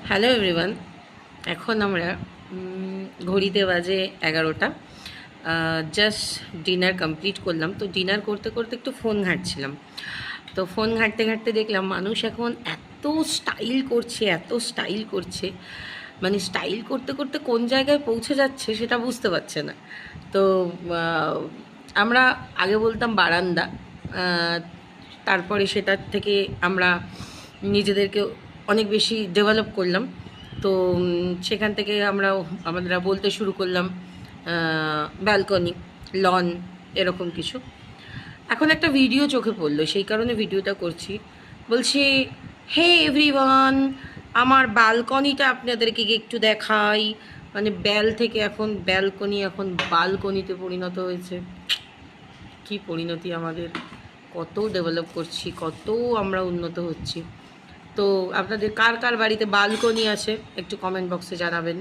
Hello everyone. এখন আমরা ঘড়িতে বাজে 11টা। জাস্ট ডিনার কমপ্লিট করলাম। তো ডিনার করতে করতে একটু ফোন ঘাঁটছিলাম। তো ফোন ঘাঁটতে ঘাঁটতে দেখলাম মানুষ এখন এত স্টাইল করছে, এত স্টাইল করছে, মানে স্টাইল করতে করতে কোন জায়গায় পৌঁছে যাচ্ছে সেটা বুঝতে পারছে না। তো আমরা আগে বলতাম বারান্দা, তারপরে সেটার থেকে আমরা নিজেদেরকে অনেক বেশি ডেভেলপ করলাম। তো সেখান থেকে আমরা বলতে শুরু করলাম ব্যালকনি, লন, এরকম কিছু। এখন একটা ভিডিও চোখে পড়লো, সেই কারণে ভিডিওটা করছি। বলছি, হে এভরিওয়ান, আমার ব্যালকনিটা আপনাদেরকে একটু দেখাই। মানে ব্যাল থেকে এখন ব্যালকনি, এখন বালকনিতে পরিণত হয়েছে। কি পরিণতি আমাদের! কত ডেভেলপ করছি, কত আমরা উন্নত হচ্ছি। তো আপনাদের কার কার বাড়িতে বালকনি আছে একটু কমেন্ট বক্সে জানাবেন।